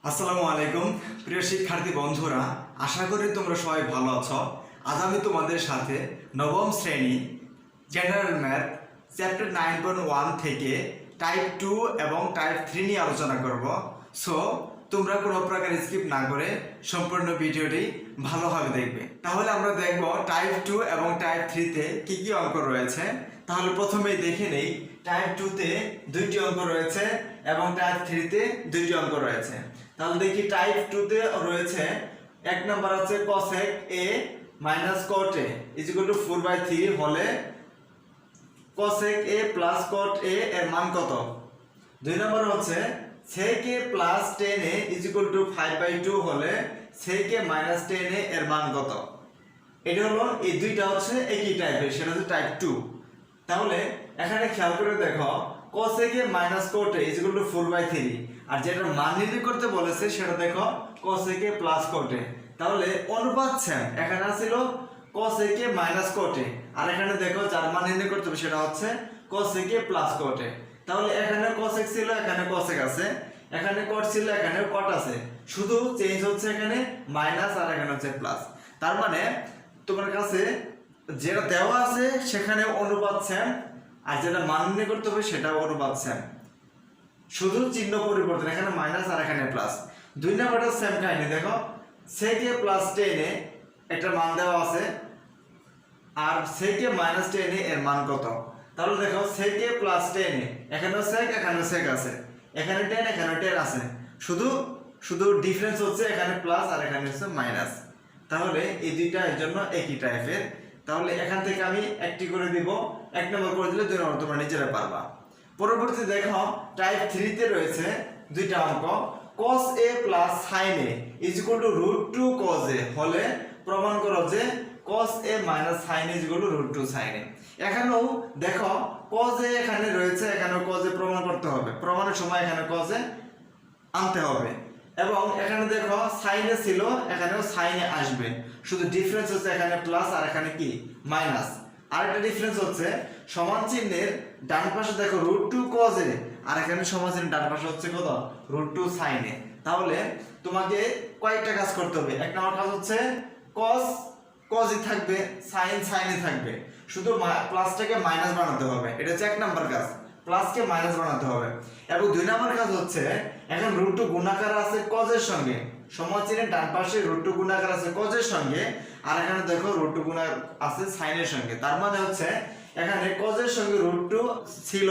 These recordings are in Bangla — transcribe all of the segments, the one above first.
আসসালামু আলাইকুম প্রিয় শিক্ষার্থী বন্ধুরা, আশা করি তোমরা সবাই ভালো আছো। আজ আমি তোমাদের সাথে নবম শ্রেণী জেনারেল ম্যাথ চ্যাপ্টার 9.1 থেকে টাইপ 2 এবং টাইপ 3 নিয়ে আলোচনা করব। সো তোমরা কোনো প্রকার স্কিপ না করে সম্পূর্ণ ভিডিওটি ভালোভাবে দেখবে। তাহলে আমরা দেখব টাইপ 2 এবং টাইপ 3-তে কী কী অঙ্ক রয়েছে। তাহলে প্রথমেই দেখে নেই, টাইপ 2-তে 2টি অঙ্ক রয়েছে এবং টাইপ 3-তে 2টি অঙ্ক রয়েছে। তাহলে দেখি টাইপ 2-তে রয়েছে, এক নম্বর আছে cosec a minus cot a is equal to 4/3 হলে cosec a plus cot a এর মান কত। দুই নম্বর হচ্ছে sec a plus tan a is equal to 5/2 হলে sec a minus tan a এর মান কত। এটা হলো, এই দুইটা হচ্ছে একই টাইপের, সেটা হচ্ছে টাইপ 2। তাহলে এখানে খেয়াল করে দেখো, cosec a minus cot a is equal to 4/3, আর যেটা মান নির্ণয় করতে বলেছে সেটা দেখো cosec a plus cot a। তাহলে অনুপাত সেম, এখানে ছিল cosec a minus cot a, আর এখানে দেখো যার মান নির্ণয় করতে হবে সেটা হচ্ছে cosec a plus cot a। তাহলে এখানে cosec ছিল, এখানে cosec আছে, এখানে cot ছিল, এখানে cot আছে, শুধু চেঞ্জ হচ্ছে এখানে মাইনাস আর এখানে হচ্ছে প্লাস। তার মানে তোমার কাছে যেটা দেওয়া আছে সেখানে অনুপাত সেম, আর যেটা মান নির্ণয় করতে হবে সেটাও অনুপাত সেম, শুধু চিহ্ন পরিবর্তন, এখানে মাইনাস আর এখানে প্লাস। দুই নাম্বারটা সেম কাহিনী, দেখো sec a plus tan a একটা মান দেওয়া আছে, আর sec a minus tan a এর মান কত। তাহলে দেখো sec a plus tan a, এখানেও sec এখানেও sec আছে, এখানে tan এখানে tan আছে, শুধু ডিফারেন্স হচ্ছে এখানে প্লাস আর এখানে হচ্ছে মাইনাস। তাহলে এই দুইটা এর জন্য একই টাইপের। তাহলে এখান থেকে আমি একটি করে দিব, এক নম্বর করে দিলে দুই নম্বর তোমরা নিজেরা পারবা। পরবর্তী দেখো টাইপ 3-তে রয়েছে দুইটা অঙ্ক, cos a plus sin a is equal to √2 cos a হলে প্রমাণ করো যে cos a minus sin a is equal to √2 sin a। এখানেও দেখো cos a এখানে রয়েছে, এখানেও cos a প্রমাণ করতে হবে, প্রমাণের সময় এখানে cos a আনতে হবে, এবং এখানে দেখো sin a ছিল, এখানেও sin a আসবে, শুধু ডিফারেন্স হচ্ছে এখানে প্লাস আর এখানে কি মাইনাস। আরেকটা ডিফারেন্স হচ্ছে সমান চিহ্নের ডান পাশে দেখো √2 cos a, আর এখানে সমান চিহ্নের ডান পাশে হচ্ছে কত √2 sin a। তাহলে তোমাকে কয়েকটা কাজ করতে হবে। এক নম্বর কাজ হচ্ছে cos ই থাকবে, sin ই থাকবে, শুধু প্লাসটাকে মাইনাস বানাতে হবে, এটা হচ্ছে এক নম্বর কাজ, প্লাসকে মাইনাস বানাতে হবে। এবং দুই নম্বর কাজ হচ্ছে এখন √2 গুণাকার আছে cos এর সঙ্গে, সমান চিহ্নের ডান পাশে √2 গুণাকার আছে cos এর সঙ্গে, আর এখানে দেখো √2 গুণাকার আছে sin এর সঙ্গে। তার মানে হচ্ছে এখানে cos এর সঙ্গে √2 ছিল,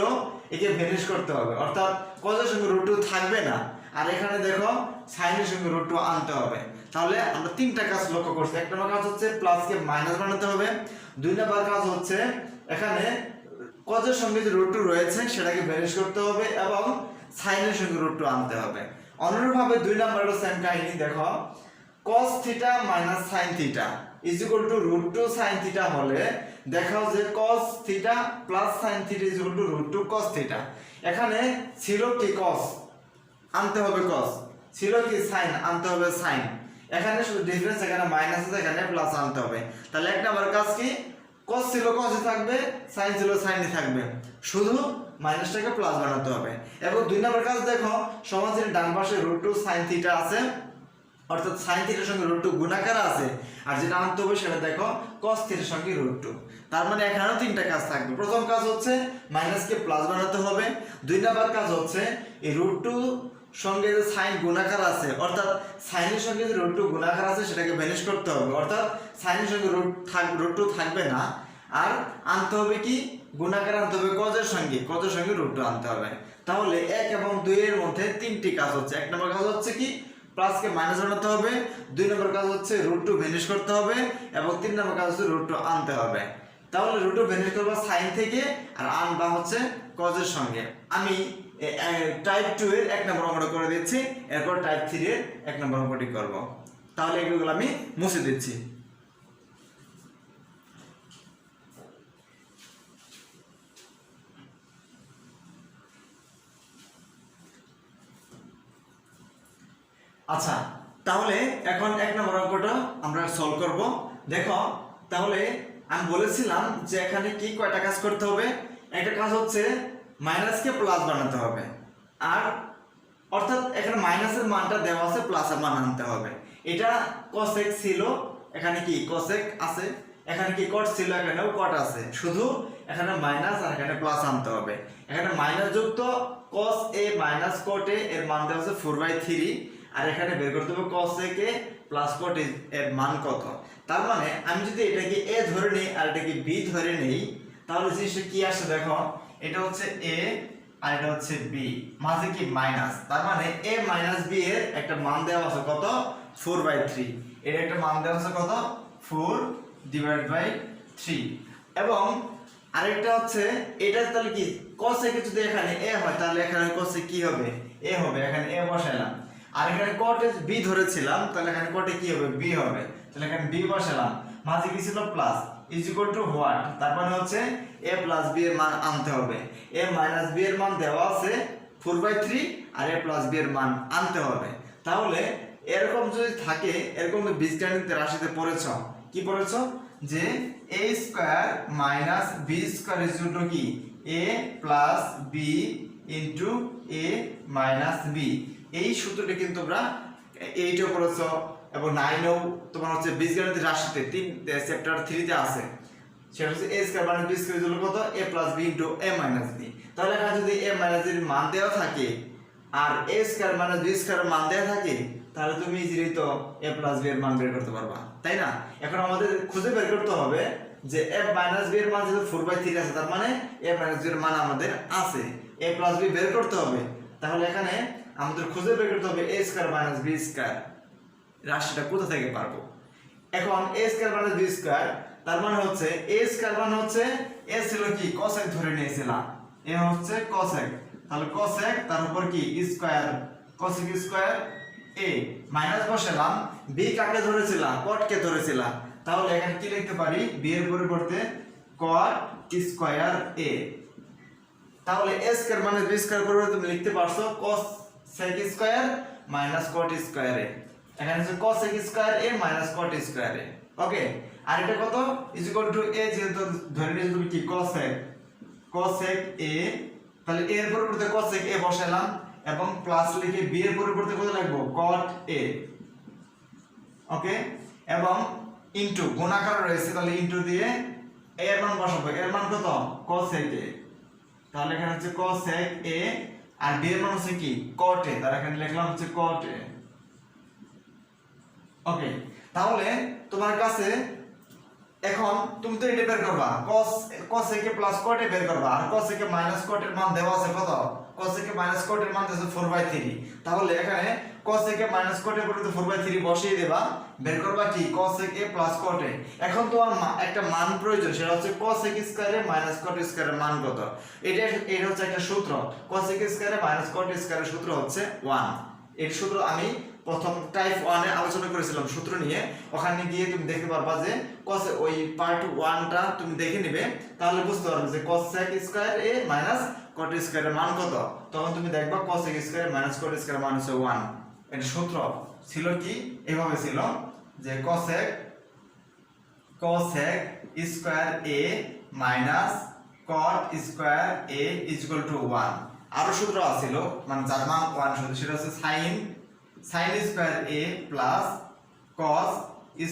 একে ভ্যানিশ করতে হবে, অর্থাৎ cos এর সঙ্গে √2 থাকবে না, আর এখানে দেখো sin এর সঙ্গে √2 আনতে হবে। তাহলে আমরা তিনটা কাজ লক্ষ্য করছি। এক নম্বর কাজ হচ্ছে প্লাসকে মাইনাস বানাতে হবে, দুই নম্বর কাজ হচ্ছে এখানে cos এর সঙ্গে যে √2 রয়েছে সেটাকে ভ্যানিশ করতে হবে, এবং sin এর সঙ্গে √2 আনতে হবে। অনুরূপভাবে দুই নম্বরের সেম কাহিনী, দেখো cos θ minus sin θ is equal to √2 sin θ হলে দেখাও যে cos θ plus sin θ is equal to √2 cos θ। এখানে ছিল কি cos, আনতে হবে cos, ছিল কি sin, আনতে হবে sin, এখানে শুধু ডিফারেন্স, এখানে মাইনাস আছে, এখানে প্লাস আনতে হবে। তাহলে এক নম্বর কাজ কি, cos ছিল cos ই থাকবে, sin ছিল sin ই থাকবে, শুধু মাইনাসটাকে প্লাস বানাতে হবে। এবং দুই নম্বর কাজ দেখো সমান চিহ্নের ডান পাশে √2 sin θ আছে, অর্থাৎ sin θ এর সঙ্গে √2 গুণাকার আছে, আর যেটা আনতে হবে সেটা দেখো cos θ এর সঙ্গে √2। তার মানে এখানেও তিনটা কাজ থাকবে। প্রথম কাজ হচ্ছে মাইনাসকে প্লাস বানাতে হবে, দুই নম্বর কাজ হচ্ছে এই √2 সঙ্গে যে sin গুণাকার আছে, অর্থাৎ sin এর সঙ্গে যে √2 গুণাকার আছে সেটাকে ভ্যানিশ করতে হবে, অর্থাৎ sin এর সঙ্গে √2 থাকবে না, আর আনতে হবে কি গুণাকার আনতে হবে cos এর সঙ্গে √2 আনতে হবে। তাহলে 1 এবং 2 এর মধ্যে তিনটি কাজ হচ্ছে। এক নম্বর কাজ হচ্ছে কি প্লাসকে মাইনাস বানাতে হবে, দুই নম্বর কাজ হচ্ছে √2 ভ্যানিশ করতে হবে, এবং তিন নম্বর কাজ হচ্ছে √2 আনতে হবে। তাহলে √2 ভ্যানিশ করবা sin থেকে, আর আনবা হচ্ছে cos এর সঙ্গে। আমি টাইপ 2 এর এক নম্বর অঙ্কটা করে দিচ্ছি, এরপর টাইপ 3 এর এক নম্বর অঙ্কটি করব। তাহলে এগুলো আমি মুছে দিচ্ছি। আচ্ছা, তাহলে এখন এক নম্বর অঙ্কটা আমরা সলভ করব। দেখো তাহলে আমি বলেছিলাম যে এখানে কি কয়টা কাজ করতে হবে। একটা কাজ হচ্ছে মাইনাসকে প্লাস বানাতে হবে, আর অর্থাৎ এখানে মাইনাসের মানটা দেওয়া আছে, প্লাসের মান আনতে হবে। এটা cosec ছিল, এখানে কি cosec আছে, এখানে কি cot ছিল, এখানেও cot আছে, শুধু এখানে মাইনাস আর এখানে প্লাস আনতে হবে। এখানে মাইনাস যুক্ত cos a minus cot a এর মান দেওয়া আছে 4/3, আর এখানে বের করতে হবে cosec a plus cot a এর মান কত। তার মানে আমি যদি এটাকে a ধরে নিই আর এটাকে b ধরে নেই, তাহলে জিনিসটা কি আসে দেখো, এটা হচ্ছে a আর এটা হচ্ছে b, মাঝে কি মাইনাস, তার মানে a মাইনাস b এর একটা মান দেওয়া আছে কত, 4/3। এর একটা মান দেওয়া আছে কত, 4/3। এবং আরেকটা হচ্ছে এটা তাহলে কি cosec এ যদি এখানে a হয় তাহলে এখানে cosec কি হবে, a হবে, এখানে a বসাইলাম। আর এখানে cot এ b ধরেছিলাম, তাহলে এখানে cot এ কি হবে, b হবে, তাহলে এখানে b বসালাম। মাঝে কি ছিল plus, is equal two what, তার মানে হচ্ছে a প্লাস b এর মান আনতে হবে। a মাইনাস b এর মান দেওয়া আছে 4/3 আর a প্লাস b এর মান আনতে হবে। তাহলে এরকম যদি থাকে, এরকম বীজগণিত রাশিতে পড়েছ, কি পড়েছ যে a square minus b square is equal two কি a plus b into a minus b। এই সূত্রটি কিন্তু তোমরা 8 এ পড়েছ এবং 9 এও তোমার হচ্ছে বীজগণিত রাশিতে 3 চ্যাপ্টার 3 তে আছে। সেটা হচ্ছে a square minus b square is equal to কত, a plus b into a minus b। তাহলে এখানে যদি a মাইনাস b এর মান দেওয়া থাকে আর a square minus b square এর মান দেওয়া থাকে, তাহলে তুমি ইজিলি তো a প্লাস b এর মান বের করতে পারবা, তাই না? এখন আমাদের খুঁজে বের করতে হবে যে a মাইনাস b এর মান যেহেতু 4/3 আছে, তার মানে a মাইনাস b এর মান আমাদের আছে, a প্লাস b বের করতে হবে। তাহলে এখানে আমাদের খুঁজে বের করতে হবে a square minus b square রাশিটা কোথা থেকে পারবো। এখন a square minus b square, তার মানে হচ্ছে a স্কয়ার মানে হচ্ছে a ছিল কি cosec ধরে নিয়েছিলাম, a হচ্ছে cosec, তাহলে cosec তার উপর কি square, cosec square a minus বসালাম, b কাকে ধরেছিলাম, cot কে ধরেছিলাম, তাহলে এখানে কি লিখতে পারি, b এর পরিবর্তে cot স্কয়ার a। তাহলে a স্কয়ার মানে b স্কয়ার পরিবর্তে তুমি লিখতে পারছো cosec square minus cot square a, এখানে হচ্ছে cosec square a minus cot square a। ওকে, আর এটা কত ইজ ইকুয়াল টু a, যেহেতু ধরে নিয়েছো তুমি কি cosec a, তাহলে a এর পরিবর্তে cosec a বসালাম এবং প্লাস লিখে b এর পরিবর্তে কত লিখবো, cot a। ওকে, এবং ইনটু গুণাকার রয়েছে, তাহলে ইনটু দিয়ে a এর মান বসাবো, এর মান কত, cosec a, তাহলে এখানে হচ্ছে cosec a আর b এর মান হচ্ছে কি cot a, তাহলে এখানে লিখলাম হচ্ছে cot a। ওকে, তাহলে তোমার কাছে এখন তুমি তো এটা বের করবা, cosec a plus cot a বের করবা, আর cosec a মাইনাস cot এর মান দেওয়া আছে কত, cosec a মাইনাস cot এর মান আছে 4/3। তাহলে এখানে cosec a মাইনাস cot এর পরিবর্তে 4/3 বসিয়ে দেবা, বের করবা কি cosec a plus cot a। এখন তোমার একটা মান প্রয়োজন, সেটা হচ্ছে cosec square a minus cot square এর মান কত। এটা হচ্ছে একটা সূত্র, cosec square a minus cot square এর সূত্র হচ্ছে 1। এর সূত্র আমি প্রথম টাইপ 1 এ আলোচনা করেছিলাম সূত্র নিয়ে, ওখানে গিয়ে তুমি দেখতে পারবা যে ওই পার্ট 1 টা তুমি দেখে নিবে, তাহলে বুঝতে পারবে যে cosec square a minus cot square এর মান কত। তখন তুমি দেখবা cosec square minus cot square এর মান হচ্ছে 1। এর সূত্র ছিল কি, এভাবে ছিল যে cosec square a minus cot square a is equal to 1। আরো সূত্র আছিল, মানে যার মান 1 সূত্র, সেটা হচ্ছে sin square a plus cos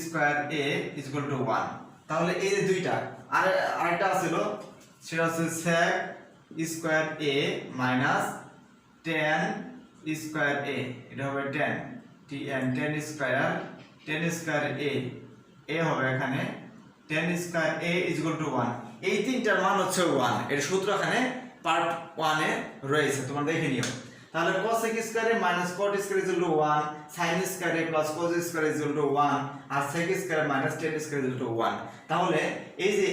square a is equal to 1। তাহলে এই যে দুইটা, আর আরেকটা আছিল সেটা হচ্ছে sec square a minus tan square a, এটা হবে tan স্কয়ার a হবে এখানে tan square a is equal to 1। এই তিনটার মান হচ্ছে 1, এর সূত্র এখানে পার্ট 1 এ রয়েছে, তোমরা দেখে নিও। তাহলে cosec square a minus cot square is equal to 1, sin square a plus cos square is equal to 1, আর sec square minus tan square is equal to 1। তাহলে এই যে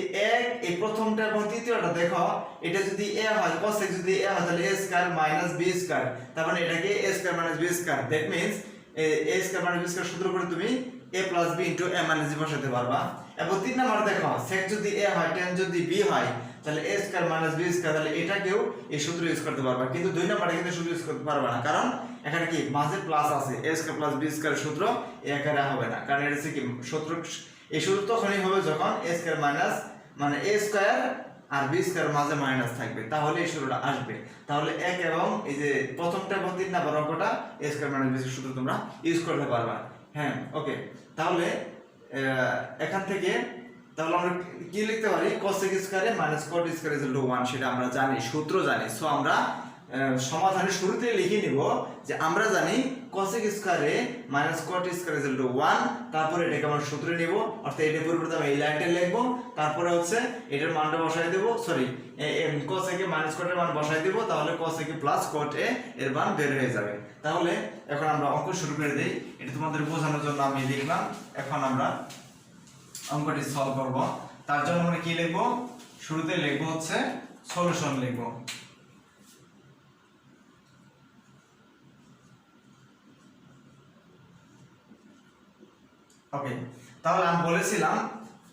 এই প্রথমটা এবং তৃতীয়টা দেখো, এটা যদি a হয়, cosec যদি a হয়, তাহলে a square minus b square, তার মানে এটাকে a square minus b square, that means a square minus b square সূত্র করে তুমি a plus b into a minus b বসাতে পারবা। এবং তিন নাম্বার দেখো, sec যদি a হয়, tan যদি b হয়, তাহলে a square minus b square, তাহলে এটাকেও এই সূত্র ইউজ করতে পারবা। কিন্তু দুই নাম্বারে কিন্তু সূত্র ইউজ করতে পারবা না, কারণ এখানে কি মাঝে প্লাস আছে, a square plus b square সূত্র এই আকারে হবে না, কারণ এটা হচ্ছে কি সূত্র, এই সূত্র তখনই হবে যখন a স্কয়ার মাইনাস মানে a স্কয়ার আর বি স্কয়ার মাঝে মাইনাস থাকবে, তাহলে এই সূত্রটা আসবে। তাহলে 1 এবং এই যে প্রথমটা এবং 3 নাম্বার অঙ্কটা a স্কয়ার মাইনাস b সূত্র তোমরা ইউজ করতে পারবা। হ্যাঁ, ওকে। তাহলে এখান থেকে তাহলে আমরা কি লিখতে পারি, cos স্কয়ারে মাইনাস cot স্কয়ার 1, সেটা আমরা জানি, সূত্র জানি। সো আমরা সমাধানের শুরুতে লিখে নিব যে আমরা জানি cos স্কয়ারে মাইনাস cot স্কয়ার 1, তারপরে এটাকে আমরা সূত্রে নিব, অর্থাৎ এটার পরিবর্তে আমি এই লাইনটা লিখব, তারপরে হচ্ছে এটার মানটা বসাই দেব, সরি cos কে মাইনাস cot এর মান বসাই দেব, তাহলে cos কে প্লাস cot এর মান বের হয়ে যাবে। তাহলে এখন আমরা অঙ্ক শুরু করে দেই, এটা তোমাদের বোঝানোর জন্য আমি লিখলাম। এখন আমরা অঙ্কটি সলভ করব। তার জন্য আমরা কি লিখব, শুরুতে লিখব হচ্ছে সলিউশন লিখব। ওকে, তাহলে আমি বলেছিলাম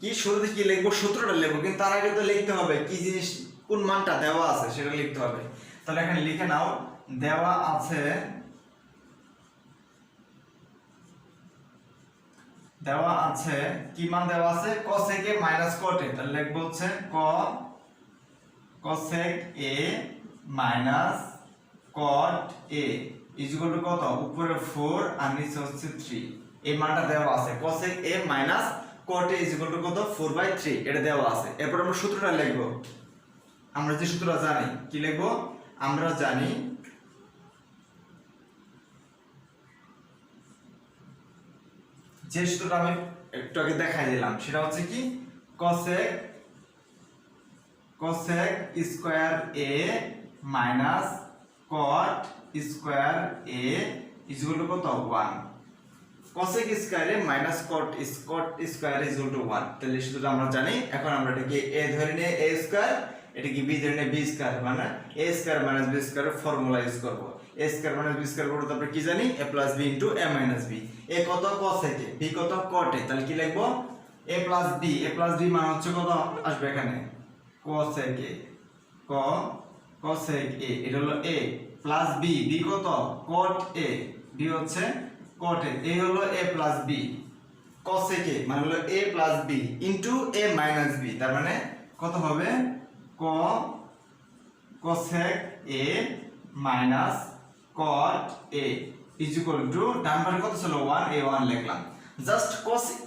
কি শুরুতে কি লিখব, সূত্রটা লিখব, কিন্তু তার আগে তো লিখতে হবে কি জিনিস, কোন মানটা দেওয়া আছে সেটা লিখতে হবে। তাহলে এখানে লিখে নাও, দেওয়া আছে কি মান দেওয়া আছে, cosec a minus cot a, তাহলে লিখব হচ্ছে cosec a minus cot a is equal to কত, উপরে 4 আর নিচে হচ্ছে 3। এই মানটা দেওয়া আছে, cosec a minus cot a is equal to কত, 4/3, এটা দেওয়া আছে। এরপর আমরা সূত্রটা লিখব। আমরা যে সূত্রটা জানি, কি লিখব, আমরা জানি যে সূত্রটা আমি একটু আগে দেখাই দিলাম, সেটা হচ্ছে কি cosec square a minus cot square a is equal to কত, 1। cosec স্কয়ারে minus cot square is equal to 1, তাহলে সূত্রটা আমরা জানি। এখন আমরা এটাকে a ধরে নিয়ে a স্কয়ার, এটাকে b ধরে নিয়ে b স্কয়ার, মানে a স্কয়ার মাইনাস b স্কয়ারের ফর্মুলা ইউজ করব। a square minus b square করতে আমরা কি জানি, a plus b into a minus b। a কত, cosec a, b কত, cot a, তাহলে কি লিখব, a প্লাস b মানে হচ্ছে কত আসবে এখানে, cosec a, cosec a, এটা হলো a প্লাস b কত, cot a, b হচ্ছে cot a, এই হলো a plus b, cosec a মানে হলো a plus b into a minus b, তার মানে কত হবে, cosec a minus cot a is equal to, ডান পাশে কত ছিল 1, a 1 লিখলাম। জাস্ট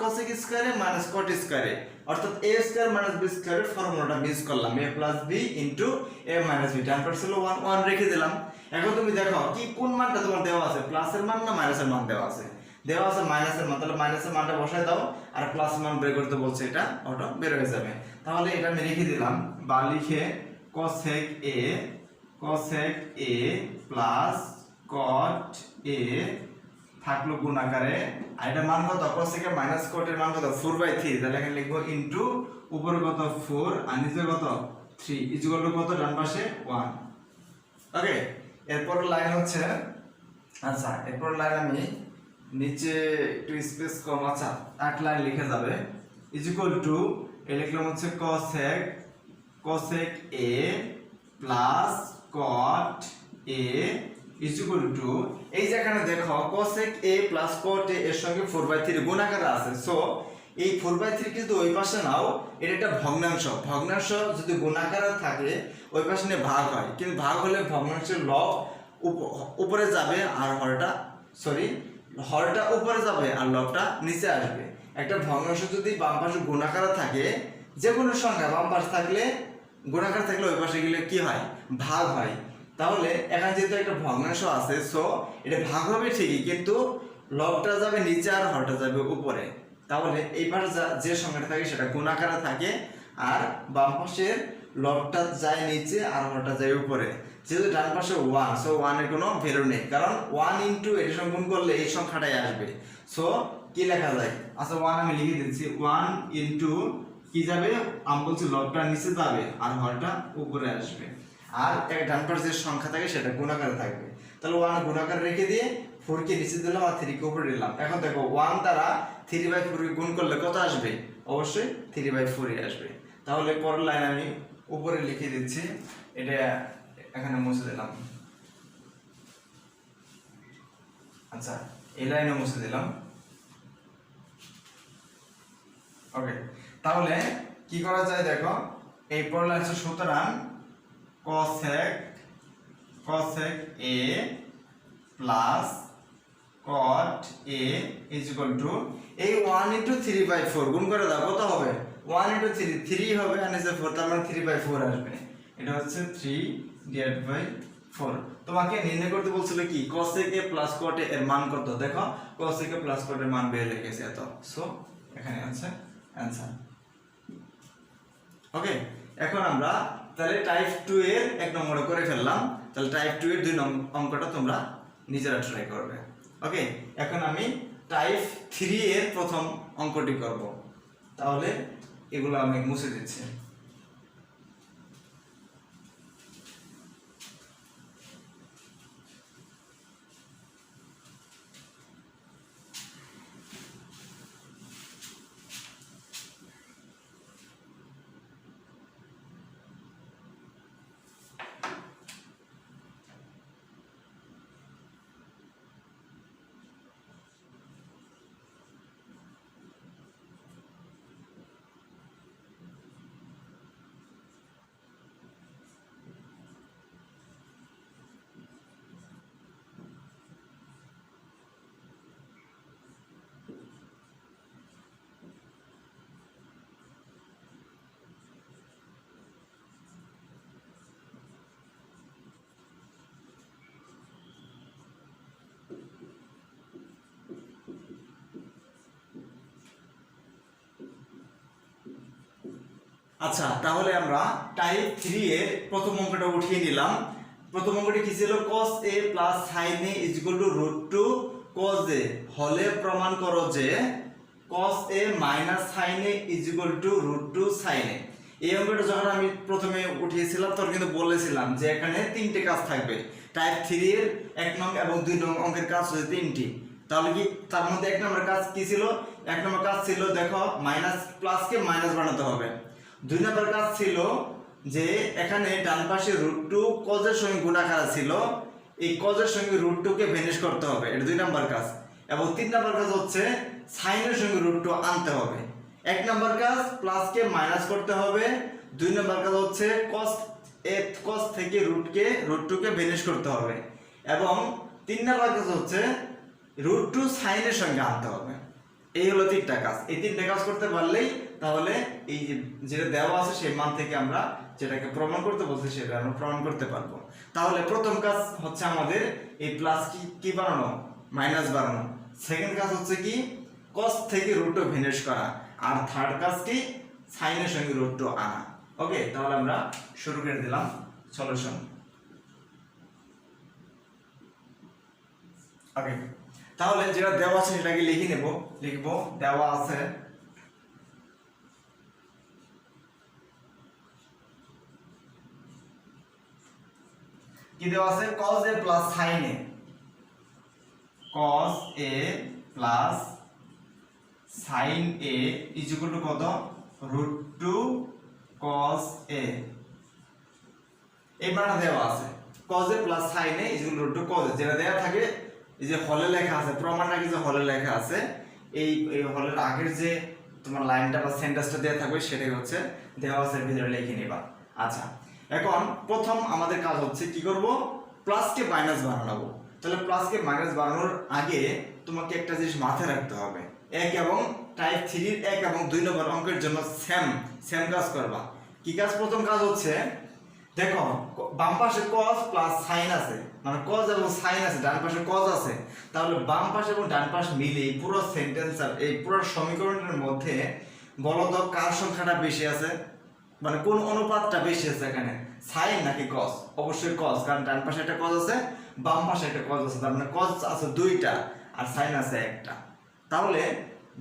cosec স্কয়ারে মাইনাস cot স্কয়ারে, অর্থাৎ a স্কয়ার মাইনাস b স্কয়ারের ফর্মুলাটা ইউজ করলাম, a plus b into a minus b, ডান পাশে ছিল 1 রেখে দিলাম। এখন তুমি দেখো কি কোন মানটা তোমার দেওয়া আছে, প্লাসের মান না মাইনাসের মান দেওয়া আছে, দেওয়া আছে মাইনাসের মান, তাহলে মাইনাসের মানটা বসায় দাও, আর প্লাসের মান বের করতে বলছে, এটা অটো বের হয়ে যাবে। তাহলে এটা আমি রেখে দিলাম, বা লিখে cosec a plus cot a থাকলো গুণ আকারে, আর এটা মান কত, cosec a মাইনাস cot এর মান কত, 4/3, তাহলে এখানে লিখবো ইনটু উপরে কত 4 আর নিচে কত 3 ইজ ইকুয়াল টু কত, ডান পাশে 1। ওকে, এরপর লাইন হচ্ছে, আচ্ছা এরপর লাইন আমি নিচে একটু স্পেস কম, আচ্ছা এক লাইন লিখে যাবে, ইজ ইকুয়াল টু এ লিখলাম হচ্ছে cosec a plus cot a is equal two, এই যে এখানে দেখো cosec a plus cot a এর সঙ্গে 4/3 গুণ আকারে আছে। সো এই 4/3 কিন্তু ওই পাশে নাও, এটা একটা ভগ্নাংশ যদি গুণ আকারে থাকে ওই পাশে নিয়ে ভাগ হয়, কিন্তু ভাগ হলে ভগ্নাংশের লব উপরে যাবে আর হরটা উপরে যাবে আর লবটা নিচে আসবে। একটা ভগ্নাংশ যদি বাম পাশে গুণ আকারে থাকে, যে কোনো সংখ্যা বাম পাশে থাকলে গুণাকার থাকলে ওই পাশে গেলে কি হয়, ভাগ হয়। তাহলে এখানে যেহেতু একটা ভগ্নাংশ আছে, সো এটা ভাগ হবে ঠিকই, কিন্তু লবটা যাবে নিচে আর হরটা যাবে উপরে। তাহলে এই পাশে যে সংখ্যাটা থাকে সেটা গুণাকারে থাকে, আর বাম পাশের লবটা যায় নিচে আর হরটা যায় উপরে। যেহেতু ডান পাশে 1, সো 1 এর কোনো ভ্যালু নেই, কারণ 1 ইনটু এর সঙ্গে গুণ করলে এই সংখ্যাটাই আসবে। সো কি লেখা যায়, আচ্ছা 1 আমি লিখে দিচ্ছি, 1 ইনটু কি যাবে, আমি বলছি লবটা নিচে যাবে আর হরটা উপরে আসবে, আর এক ডান পাশে যে সংখ্যা থাকে সেটা গুণাকারে থাকবে। তাহলে 1 গুণাকারে রেখে দিয়ে 4 কে নিচে দিলাম আর 3 কে উপরে দিলাম। এখন দেখো 1 দ্বারা 3/4 কে গুণ করলে কত আসবে, অবশ্যই 3/4 আসবে। তাহলে পরের লাইন আমি উপরে লিখে দিচ্ছি, এটা এখানে মুছে দিলাম, আচ্ছা এই লাইনে মুছে দিলাম। ওকে, তাহলে কি করা যায় দেখো, এই পড়লে আছে, সুতরাং cosec a plus cot a is equal two এই 1 ইনটু 3/4 গুণ করে দাও, কত হবে? 1 ইনটু 3 হবে, আর নিচে 4, তার মানে 3/4 আসবে। এটা হচ্ছে 3/4। তোমাকে নির্ণয় করতে বলছিল কি cosec a plus cot a এর মান কত? দেখো cosec a প্লাস cot এর মান বের হয়ে গেছে এত। সো এখানে আছে आंसर। ওকে, এখন আমরা তাহলে টাইপ 2 এর এক নম্বরে করে ফেললাম। তাহলে টাইপ 2 এর 2 অঙ্কটা তোমরা নিজেরা ট্রাই করবে। ওকে, এখন আমি টাইপ 3 এর প্রথম অঙ্কটি করব। তাহলে এগুলো আমি মুছে দিচ্ছি। আচ্ছা, তাহলে আমরা টাইপ 3 এর প্রথম অঙ্কটা উঠিয়ে নিলাম। প্রথম অঙ্কটি কি ছিল? cos a plus sin a is equal two √2 cos a হলে প্রমাণ করো যে cos a minus sin a is equal two √2 sin a। এই অঙ্কটা যখন আমি প্রথমে উঠিয়েছিলাম তখন কিন্তু বলেছিলাম যে এখানে তিনটে কাজ থাকবে। টাইপ 3 এর 1 নং এবং 2 নং অঙ্কের কাজ হচ্ছে তিনটি। তাহলে কি তার মধ্যে 1 নম্বর কাজ কি ছিল? 1 নম্বর কাজ ছিল দেখো মাইনাস প্লাসকে মাইনাস বানাতে হবে। 2 নম্বর কাজ ছিল যে এখানে ডান পাশে √2 cos এর সঙ্গে গুণাকার ছিল, এই cos এর সঙ্গে √2 কে ভ্যানিশ করতে হবে, এটা 2 নম্বর কাজ। এবং 3 নম্বর কাজ হচ্ছে sin এর সঙ্গে √2 আনতে হবে। 1 নম্বর কাজ প্লাসকে মাইনাস করতে হবে, 2 নম্বর কাজ হচ্ছে cos থেকে √2 কে ভ্যানিশ করতে হবে, এবং 3 নম্বর কাজ হচ্ছে √2 sin এর সঙ্গে আনতে হবে। এই হলো 3টা কাজ। এই 3টা কাজ করতে পারলেই তাহলে এই যেটা দেওয়া আছে সেই মান থেকে আমরা যেটাকে প্রমাণ করতে বলছি সেটা আমরা প্রমাণ করতে পারবো। তাহলে প্রথম কাজ হচ্ছে আমাদের এই প্লাস কি বানানো, মাইনাস বানানো। সেকেন্ড কাজ হচ্ছে কি cos থেকে √2 ভ্যানিশ করা, আর থার্ড কাজ কি sin এর সঙ্গে √2 আনা। ওকে, তাহলে আমরা শুরু করে দিলাম সলিউশন। ওকে, তাহলে যেটা দেওয়া আছে সেটাকে লিখে নেব। লিখবো দেওয়া আছে কি দেওয়া আছে? cos a plus sin a, cos a plus sin a is equal to কত? √2 cos a। এই মানটা দেওয়া আছে cos a plus sin a is equal two √2 cos a, যেটা দেওয়া থাকে এই যে হলে লেখা আছে, প্রমাণটা কি যে হলে লেখা আছে, এই হলের আগের যে তোমার লাইনটা বা সেন্টেন্সটা দেওয়া থাকবে সেটাই হচ্ছে দেওয়া আছে, ভিতরে লিখে নিবা। আচ্ছা, এখন প্রথম আমাদের কাজ হচ্ছে কি করব? প্লাসকে মাইনাস বানাবো। তাহলে প্লাসকে মাইনাস বানানোর আগে তোমাকে একটা জিনিস মাথায় রাখতে হবে, এক এবং টাইপ 3 এর 1 এবং 2 নম্বর অঙ্কের জন্য সেম কাজ করবা। কি কাজ? প্রথম কাজ হচ্ছে দেখো বাম পাশে cos প্লাস sin আছে, মানে cos এবং sin আছে, ডান পাশে cos আছে। তাহলে বাম পাশে এবং ডান পাশ মিলে পুরো সেন্টেন্স আর এই পুরো সমীকরণের মধ্যে বলো তো কার সংখ্যাটা বেশি আছে, মানে কোন অনুপাতটা বেশি আছে এখানে, sin নাকি cos? অবশ্যই cos, কারণ ডান পাশে একটা cos আছে, বাম পাশে একটা cos আছে, তার মানে cos আছে 2টা আর sin আছে 1টা। তাহলে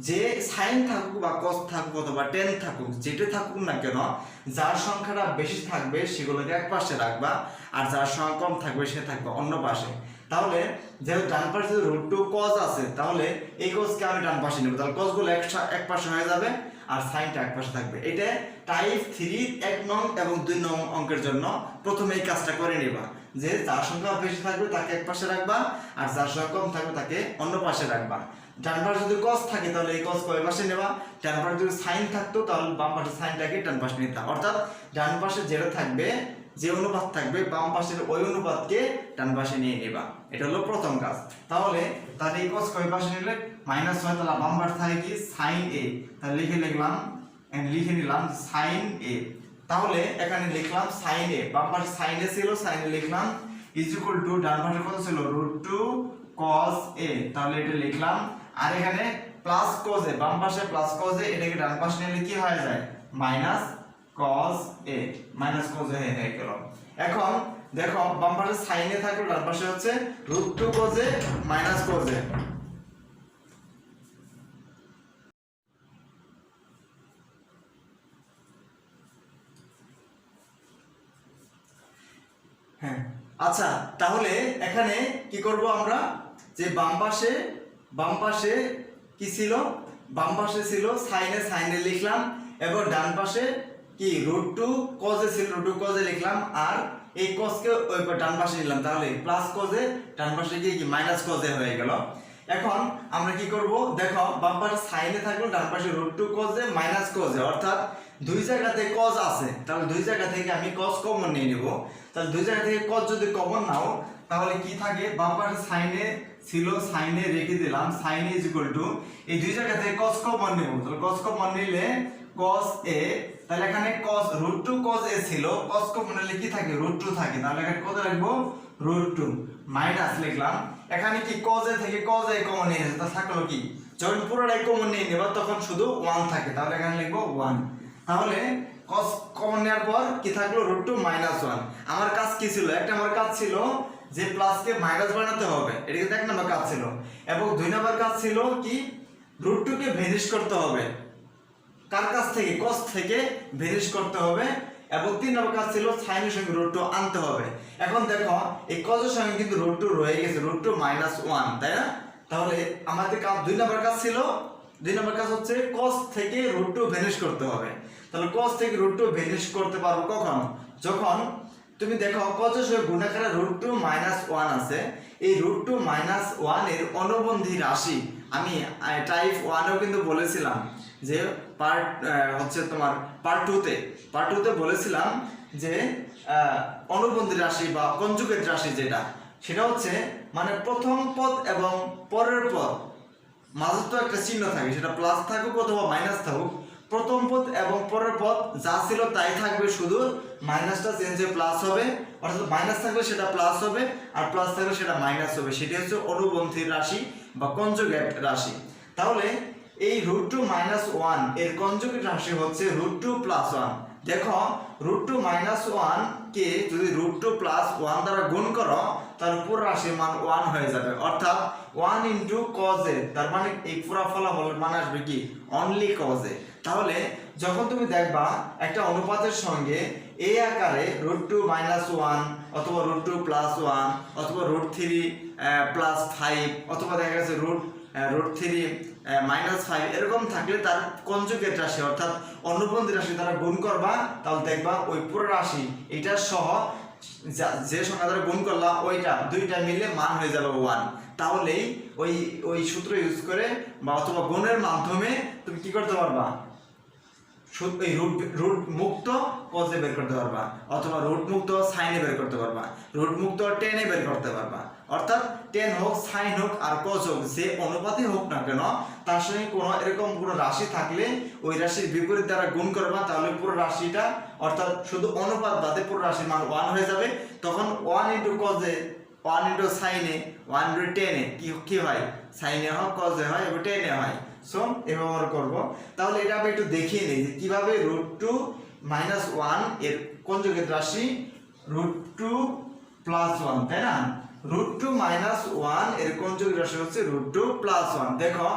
যে sin থাকুক বা cos থাকুক অথবা tan থাকুক, যেটা থাকুক না কেন, যার সংখ্যাটা বেশি থাকবে সেগুলোকে এক পাশে রাখবা, আর যার সংখ্যা কম থাকবে সে থাকবে অন্য পাশে। তাহলে যেহেতু ডান পাশে √2 cos আছে, তাহলে এই cosকে আমি ডান পাশে নেব, তাহলে cos গুলো এক পাশে হয়ে যাবে আর সাইনটা এক পাশে থাকবে। এটা টাইপ 3 1 নং এবং 2 নং অঙ্কের জন্য প্রথমে এই কাজটা করে নিবা। যে যার সংখ্যা বেশি থাকবে তাকে এক পাশে রাখবা, আর যার সংখ্যা কম থাকবে তাকে অন্য পাশে রাখবা। ডান পাশে যদি cos থাকে তাহলে এই cos কয় পাশে নেবা, ডান পাশে যদি sin থাকতো তাহলে বাম পাশে সাইনটাকে ডান পাশে নিতা। অর্থাৎ ডান পাশে যেটা থাকবে, যে অনুপাত থাকবে বাম পাশের ওই অনুপাতকে ডান পাশে নিয়ে নেবা। এটা হলো প্রথম কাজ। তাহলে এই cos কয় পাশে নিলে মাইনাস হয়, তাহলে বাম পাশে থাকে কি sin a, তাহলে লিখে নিলাম sin a। তাহলে এখানে লিখলাম sin a, বাম পাশে sin a ছিল, sin a লিখলাম ইজ ইকুয়াল টু ডান পাশে কত ছিল √2 cos a, তাহলে এটা লিখলাম। আর এখানে প্লাস cos a, বাম পাশে প্লাস cos a, এটাকে ডান পাশে নিলে কি হয়ে যায় minus cos a, minus cos a হয়ে গেল। এখন দেখো বাম পাশে sin a থাকলো, ডান পাশে হচ্ছে √2 cos a minus cos a। হ্যাঁ আচ্ছা, তাহলে এখানে কি করব আমরা, যে বাম পাশে কি ছিল, বাম পাশে ছিল sin a লিখলাম, এবং ডান পাশে কি √2 cos a ছিল, √2 cos a লিখলাম, আর এই cos কে ওই ডান পাশে নিলাম, তাহলে প্লাস cos a, ডান পাশে গিয়ে কি মাইনাস cos a হয়ে গেল। এখন আমরা কি করব, দেখো বাম পাশে sin a থাকলো, ডান পাশে √2 cos a minus cos a, অর্থাৎ দুই জায়গাতে cos আছে, তাহলে দুই জায়গা থেকে আমি cos কমন নিয়ে নিব। তাহলে দুই জায়গা থেকে cos যদি কমন নাও তাহলে কি থাকে, বাম পাশে sin a ছিল, sin a রেখে দিলাম, sin a is equal two এই দুই জায়গা থেকে cos কমন নেব, তাহলে cos কমন নিলে cos a, তাহলে এখানে cos √2 cos a ছিল, cos কমন নিলে কি থাকে √2 থাকে, তাহলে এখানে কত লিখবো √2 মাইনাস লিখলাম। এখানে কি cos a থেকে cos a কমন নিয়ে নিয়েছে, তা থাকলো কি, যখন পুরোটাই কমন নিয়ে নেব তখন শুধু 1 থাকে, তাহলে এখানে লিখবো 1। তাহলে cos কমন নেওয়ার পর কি থাকলো √2 মাইনাস 1। আমার কাজ কি ছিল, একটা আমার কাজ ছিল যে প্লাস কে মাইনাস বানাতে হবে, এটা কিন্তু এক নম্বর কাজ ছিল, এবং দুই নম্বর কাজ ছিল কি √2 কে ভ্যানিশ করতে হবে, কার কাছ থেকে cos থেকে ভ্যানিশ করতে হবে, এবং তিন নম্বর কাজ ছিল sin এর সঙ্গে √2 আনতে হবে। এখন দেখো এই cos এর সঙ্গে কিন্তু √2 রয়ে গেছে, √2 মাইনাস 1, তাই না? তাহলে আমাদের কাজ দুই নম্বর কাজ ছিল, দুই নম্বর কাজ হচ্ছে cos থেকে √2 ভ্যানিশ করতে হবে। তাহলে cos থেকে √2 ভ্যানিশ করতে পারবো কখন, যখন তুমি দেখো cos এর সঙ্গে গুণাকারে √2 মাইনাস 1 আছে, এই √2 মাইনাস 1 এর অনুবন্ধী রাশি আমি টাইপ 1 এও কিন্তু বলেছিলাম, যে পার্ট হচ্ছে তোমার পার্ট 2 তে বলেছিলাম যে অনুবন্ধী রাশি বা কনজুগেট রাশি যেটা, সেটা হচ্ছে মানে প্রথম পদ এবং পরের পদ মাঝে তো একটা চিহ্ন থাকে, সেটা প্লাস থাকুক অথবা মাইনাস থাকুক, প্রথম পদ এবং পরের পদ যা ছিল তাই থাকবে, শুধু মাইনাসটা চেঞ্জ হয়ে প্লাস হবে, অর্থাৎ মাইনাস থাকলে সেটা প্লাস হবে, আর প্লাস থাকলে সেটা মাইনাস হবে, সেটি হচ্ছে অনুবন্ধী রাশি বা কনজুগেট রাশি। তাহলে এই √2 মাইনাস 1 এর কনজুগেট রাশি হচ্ছে √2 প্লাস 1। দেখো √2 মাইনাস 1 কে যদি √2 প্লাস 1 দ্বারা গুণ করো তাহলে পুরো রাশির মান 1 হয়ে যাবে, অর্থাৎ 1 ইনটু cos a, তার মানে এই পুরো ফলাফলের মান আসবে কি অনলি cos a। তাহলে যখন তুমি দেখবা একটা অনুপাতের সঙ্গে এই আকারে √2 মাইনাস 1 অথবা √2 প্লাস 1 অথবা √3 প্লাস 5 অথবা দেখা গেছে √3 মাইনাস 5 এরকম থাকলে তার কনজুগেট রাশি অর্থাৎ অনুবন্ধী রাশি দ্বারা গুণ করবা, তাহলে দেখবা ওই পুরো রাশি এটা সহ যে সংখ্যা দ্বারা গুণ করলা ওইটা দুইটা মিলে মান হয়ে যাবে 1। তাহলেই ওই সূত্র ইউজ করে বা অথবা গুণের মাধ্যমে তুমি কি করতে পারবা, এই রুট মুক্ত cos এ বের করতে পারবা, অথবা রুট মুক্ত sin এ বের করতে পারবা, রুট মুক্ত tan এ বের করতে পারবা। অর্থাৎ tan হোক sin হোক আর cos হোক, যে অনুপাতই হোক না কেন তার সঙ্গে কোনো এরকম কোনো রাশি থাকলে ওই রাশির বিপরীত দ্বারা গুণ করবা, তাহলে পুরো রাশিটা অর্থাৎ শুধু অনুপাত বাদে পুরো রাশির মান 1 হয়ে যাবে। তখন 1 ইনটু cos এ, 1 ইনটু sin এ, 1 ইনটু tan এ কি হয়, sin এ হয়, cos এ হয় এবং tan এ হয়। সো এভাবে আমরা করব। তাহলে এটা আমি একটু দেখিয়ে নিই যে কিভাবে √2 মাইনাস 1 এর কনজুগেট রাশি √2 প্লাস 1, তাই না? √2 মাইনাস 1 এর কনজুগেট রাশি হচ্ছে √2 প্লাস 1। দেখো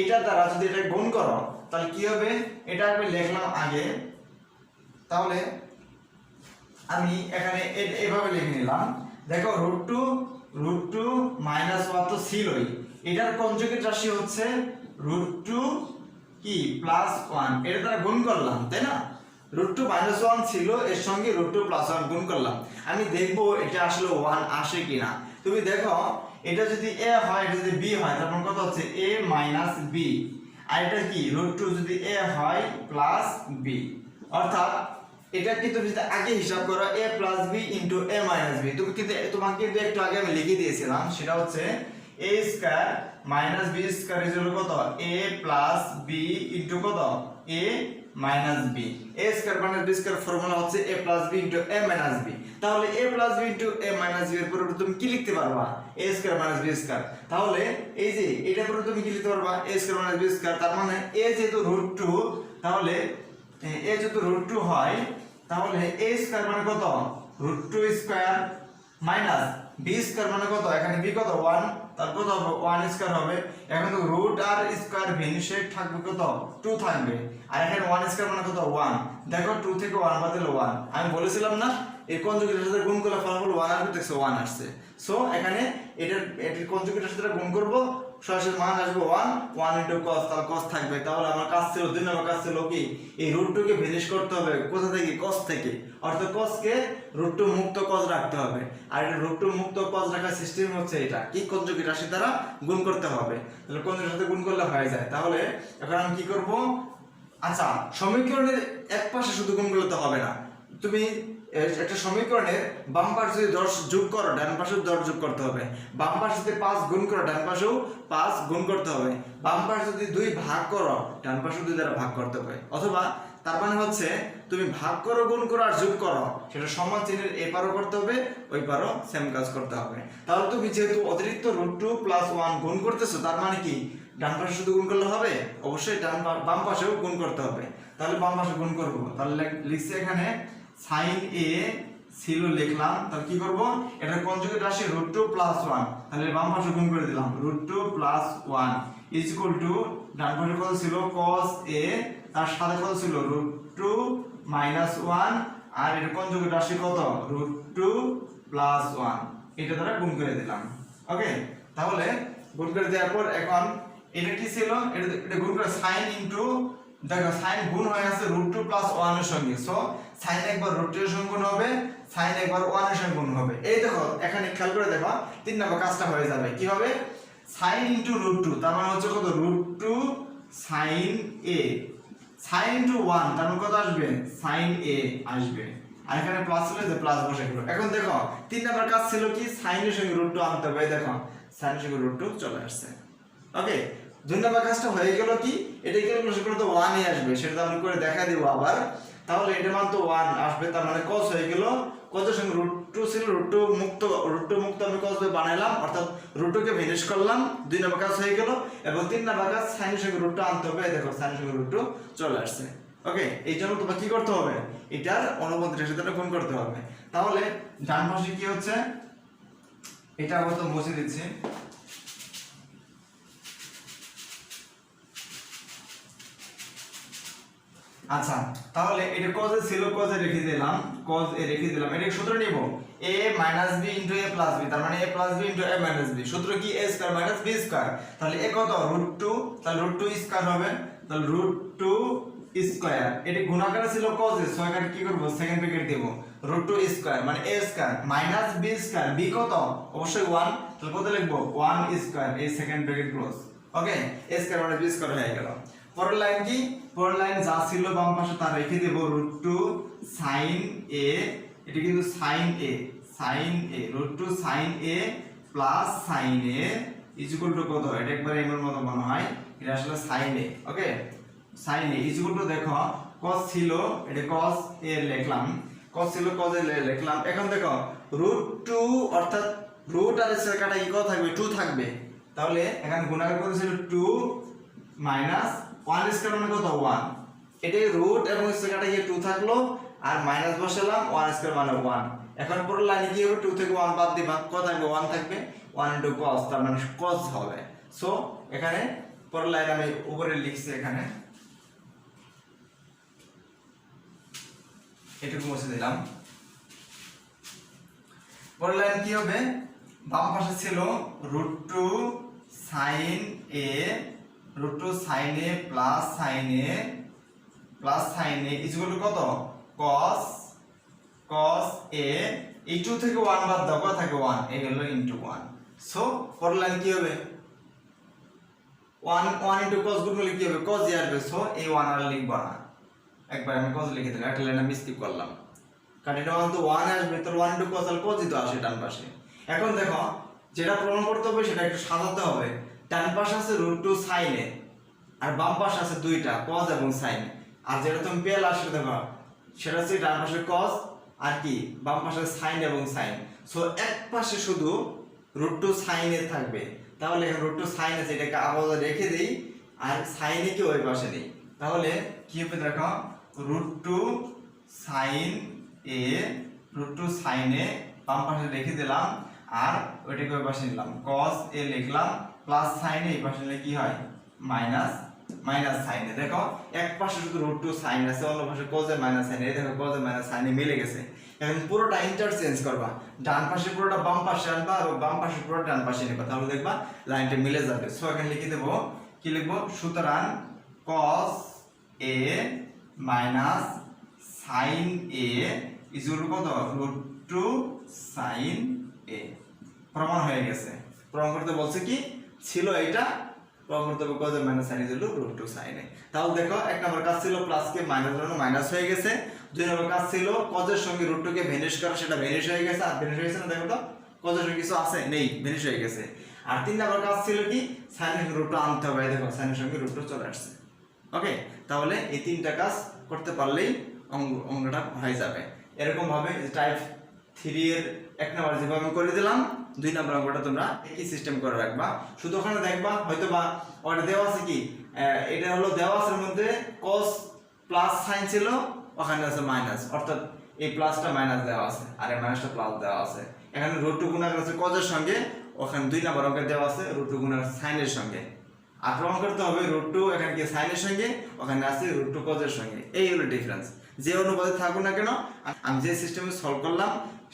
এটা দ্বারা যদি এটা গুণ করো তাহলে কি হবে, এটা আমি লিখলাম আগে, তাহলে আমি এখানে এভাবে লিখে নিলাম। দেখো √2 মাইনাস 1 তো ছিলই, এটার কনজুগেট রাশি হচ্ছে √2 কি প্লাস 1, এর দ্বারা গুণ করলাম, তাই না? √2 - 1 ছিল, এর সঙ্গে √2 + 1 গুণ করলাম। আমি দেখবো এটা আসলে 1 আসে কিনা। তুমি দেখো এটা যদি a হয়, এটা যদি b হয়, তারপর কত হচ্ছে a - b, আর এটা কি √2 যদি a হয় প্লাস b, অর্থাৎ এটা কি তুমি যদি আগে হিসাব করো a + b * a - b, তোমাকে কিন্তু একটু আগে আমি লিখে দিয়েছিলাম, সেটা হচ্ছে a² - b² কত a + b * কত a - b, a² - b² formula হচ্ছে a + b * a - b। তাহলে a + b * a - b এর পরিবর্তে তুমি কি লিখতে পারবা a² - b²। তাহলে এই যে এটা পরিবর্তে তুমি কি লিখতে পারবা a² - b²। তার মানে a যেহেতু √2, তাহলে a যেহেতু √2 হয়, তাহলে a² মানে কত √2² মাইনাস b² মানে কত, এখানে b কত 1, তার কত হবে 1² হবে। এখন তো রুট আর স্কয়ার ভিনশেপ থাকবে কত 2 থাকবে, আর এখানে 1² মানে কত 1। দেখো 2 থেকে 1 বাদ দিলে 1। আমি বলেছিলাম না এই কনজুগেটের সাথে গুণ করলে ফলাফল 1 আসবে, দেখছো 1 আসছে। সো এখানে এটার কনজুগেটের সাথে গুণ করব, সরাসরি মান আসবে 1 * cos, তাহলে cos থাকবে। তাহলে আমার কাজ ছিল 2 নম্বর কাজ ছিল কি এই √2 কে ভ্যানিশ করতে হবে, কোথা থেকে cos থেকে, অর্থাৎ cos কে √2 মুক্ত cos রাখতে হবে। আর এটা √2 মুক্ত cos রাখার সিস্টেম হচ্ছে এটা কি কনজুগেট রাশি দ্বারা গুণ করতে হবে। তাহলে কনজুগেটের সাথে গুণ করলে হয়ে যায়। তাহলে এখন আমি কি করব, আচ্ছা সমীকরণের এক পাশে শুধু গুণ করলে তো হবে না, তুমি একটা সমীকরণের বাম পাশে যদি 10 যোগ করো, ডান পাশেও 10 যোগ করতে হবে। বাম পাশে যদি 5 গুণ করো, ডান পাশেও 5 গুণ করতে হবে। বাম পাশে যদি 2 ভাগ করো, ডান পাশেও 2 দ্বারা ভাগ করতে হবে। অথবা তার মানে হচ্ছে তুমি ভাগ করো, গুণ করো আর যোগ করো, সেটা সমান চিহ্নের এপারও করতে হবে, ওই পারও সেম কাজ করতে হবে। তাহলে তুমি যেহেতু অতিরিক্ত √2 + 1 গুণ করতেছো, তার মানে কি ডান পাশে শুধু গুণ করলে হবে, অবশ্যই বাম পাশেও গুণ করতে হবে। তাহলে বাম পাশে গুণ করব, তাহলে লিখছি এখানে sin a ছিল লিখলাম, তাহলে কি করব এটা কনজুগেট রাশি √2 + 1, তাহলে বাম পাশে গুণ করে দিলাম √2 + 1 = ডান পাশে কত ছিল cos a, তার সাথে কত ছিল √2 - 1, আর এটা কনজুগেট রাশি কত √2 + 1, এটা দ্বারা গুণ করে দিলাম। ওকে, তাহলে গুণ করে দেওয়ার পর এখন এটা কি ছিল, এটা গুণ করে sin ইনটু, দেখো sin গুণ হয়ে আছে √2 + 1 এর সঙ্গে। সো sin একবার √2 এর সঙ্গে গুণ হবে, sin একবার 1 এর সঙ্গে গুণ হবে। এই দেখো এখানে খেয়াল করে দেখো 3 নম্বর কাজটা হয়ে যাবে। কি হবে sin ইনটু √2, তার মানে হচ্ছে কত √2 sin a, sin ইনটু 1 তার মানে কত আসবে sin a আসবে, আর এখানে প্লাস ছিল যে প্লাস বসে গেল। এখন দেখো 3 নম্বর কাজ ছিল কি sin এর সঙ্গে √2 আনতে হবে, দেখো sin এর সঙ্গে √2 চলে আসছে। ওকে, 2 নম্বর কাজটা হয়ে গেল কি, এটা ক্যালকুলেশন করে তো 1 ই আসবে, সেটা আমি করে দেখা দেব আবার। তাহলে এটা মান তো 1 আসবে, তার মানে cos হয়ে গেল, cos এর সঙ্গে √2 ছিল, √2 মুক্ত আমি cos বানাইলাম, অর্থাৎ √2 কে ভ্যানিশ করলাম। 2 নম্বর কাজ হয়ে গেল, এবং 3 নম্বর কাজ sin এর সঙ্গে √2 আনতে হবে, দেখো sin এর সঙ্গে √2 চলে আসছে। ওকে, এই জন্য তোমাকে কি করতে হবে, এটার অনুপাতের সাথে গুণ করতে হবে। তাহলে ডান পাশে কি হচ্ছে, এটা অবশ্য মুছে দিচ্ছি। আচ্ছা, তাহলে এটা cos এ ছিল, cos এ রেখে দিলাম, এটা সূত্র নিব a - b * a + b, তার মানে a + b * a - b, সূত্র কি a² - b²। তাহলে a কত √2, তাহলে √2² হবে, তাহলে √2², এটা গুণাকারে ছিল cos এ, সো এখানে কি করব সেকেন্ড ব্র্যাকেট দেব, √2² মানে a² - b², b কত অবশ্যই 1, তাহলে কত লিখব 1², এই সেকেন্ড ব্র্যাকেট ক্লোজ। ওকে, a² - b² হয়ে গেল। পরের লাইন কি, পরের লাইন যা ছিল বাম পাশে তা রেখে দেব, √2 sin a, এটা কিন্তু sin a √2 sin a plus sin a equal to কত, এটা একবার এর মতো মনে হয়, এটা আসলে sin a। Okay, sin a equal to দেখো cos ছিল, এটা cos a লিখলাম, cos ছিল cos a লিখলাম। এখন দেখো √2, অর্থাৎ রুট আর এর কাটা কি কত থাকবে 2 থাকবে, তাহলে এখানে গুণাকার কত ছিল 2 মাইনাস 1² মানে কত 1, এটাই রুট এবং এর কাটা কি 2 থাকলো, আর মাইনাস বসালাম 1² মানে 1। এখন পুরো লাইনে কি হবে 2 থেকে 1 বাদ দিবা, কত থাকবে 1 থাকবে, 1 * cos, তার মানে cos হবে। সো এখানে পরের লাইন আমি উপরে লিখছি, এখানে এটুকু মুছে দিলাম। পরের লাইন কি হবে, বাম পাশে ছিল √2 sin a plus sin a plus sign A is equal to কত cos a এই 2 থেকে 1 বাদ দাও কত থাকে 1 এই হলো ইনটু 1 সো পরের লাইন কি হবে 1 ইনটু cos গুণ করলে কি হবে cos এ আসবে সো এই 1 আর লিখব না একবার আমি cos লিখে দিলাম একটা লাইন আমি স্কিপ করলাম কারণ এটা তো 1 আসবে তো 1 ইনটু cos আর cos ই তো আসে ডান পাশে এখন দেখো যেটা প্রমাণ করতে হবে সেটা একটু সাজাতে হবে ডান পাশে আছে √2 sin এ আর বাম পাশে আছে দুইটা cos এবং sin আর যেটা তুমি পেলে আসলে দেখো সেটা হচ্ছে ডান পাশে cos আর কি বাম পাশে sin এবং sin সো এক পাশে শুধু √2 sin এ থাকবে তাহলে এখন √2 sin আছে এটাকে আলাদা রেখে দেই আর sin এ কি ওই পাশে নেই তাহলে কি হবে দেখো √2 sin a √2 sin a বাম পাশে রেখে দিলাম আর ওইটাকে ওই পাশে নিলাম cos a লিখলাম প্লাস sin a এই পাশে নিলে কি হয় মাইনাস sin এ দেখো এক পাশে শুধু √2 sin আছে অন্য পাশে cos এ মাইনাস sin এ দেখো cos এ মাইনাস sin এ মিলে গেছে এখন পুরোটা ইন্টারচেঞ্জ করবা ডান পাশে পুরোটা বাম পাশে আনবা আর বাম পাশে পুরোটা ডান পাশে নিবা তাহলে দেখবা লাইনটা মিলে যাবে সো এখানে লিখে দেব কি লিখব সুতরাং cos a minus sin a is equal to কত √2 sin a প্রমাণ হয়ে গেছে প্রমাণ করতে বলছে কি ছিল এটা প্রমাণ করতে হবে cos A minus sin is equal two √2 sin a তাহলে দেখো এক নম্বর কাজ ছিল প্লাস কে মাইনাস জন্য মাইনাস হয়ে গেছে দুই নম্বর কাজ ছিল cos এর সঙ্গে √2 কে ভ্যানিশ করা সেটা ভ্যানিশ হয়ে গেছে আর ভ্যানিশ হয়ে গেছে না দেখো তো cos এর সঙ্গে কিছু আছে নেই ভ্যানিশ হয়ে গেছে আর তিন নম্বর কাজ ছিল কি sin এর সঙ্গে √2 আনতে হবে দেখো sin এর সঙ্গে √2 চলে আসছে ওকে তাহলে এই তিনটা কাজ করতে পারলেই অঙ্কটা হয়ে যাবে এরকম ভাবে টাইপ 3 এর এক নম্বর যেভাবে করে দিলাম দুই নম্বর অঙ্কটা তোমরা একই সিস্টেম করে রাখবা শুধু ওখানে দেখবা হয়তো বা ওটা দেওয়া আছে কি এটা হলো দেওয়া আছে এর মধ্যে cos প্লাস sin ছিল ওখানে আছে মাইনাস অর্থাৎ এই প্লাসটা মাইনাস দেওয়া আছে আর এই মাইনাসটা প্লাস দেওয়া আছে এখানে √2 গুণাকার আছে cos এর সঙ্গে ওখানে দুই নম্বর অঙ্কে দেওয়া আছে √2 গুণাকার sin এর সঙ্গে আর প্রমাণ করতে হবে √2 এখানে কি sin এর সঙ্গে ওখানে আছে √2 cos এর সঙ্গে এই হলো ডিফারেন্স যে অনুপাতে থাকুক না কেন আমি যে সিস্টেমে সলভ করলাম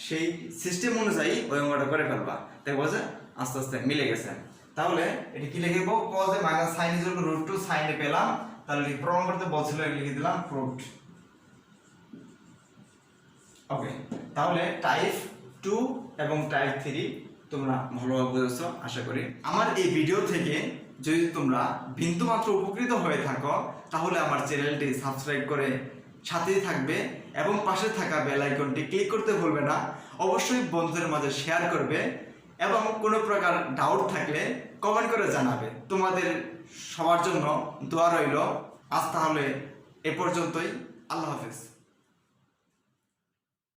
সেই সিস্টেম অনুযায়ী ওই অঙ্কটা করে ফেলবা দেখবো যে আস্তে আস্তে মিলে গেছে তাহলে এটা কি লিখব cos A minus sin is equal two √2 sin এ পেলাম তাহলে প্রমাণ করতে বলছিল লিখে দিলাম প্রুভড ওকে তাহলে টাইপ 2 এবং টাইপ 3 তোমরা ভালোভাবে বুঝেছো আশা করি আমার এই ভিডিও থেকে যদি তোমরা বিন্দুমাত্র উপকৃত হয়ে থাকো তাহলে আমার চ্যানেলটি সাবস্ক্রাইব করে সাথেই থাকবে এবং পাশে থাকা বেল আইকনটি ক্লিক করতে ভুলবে না অবশ্যই বন্ধুদের মাঝে শেয়ার করবে এবং কোনো প্রকার ডাউট থাকলে কমেন্ট করে জানাবে তোমাদের সবার জন্য দোয়া রইল আজ তাহলে এ পর্যন্তই আল্লাহ হাফেজ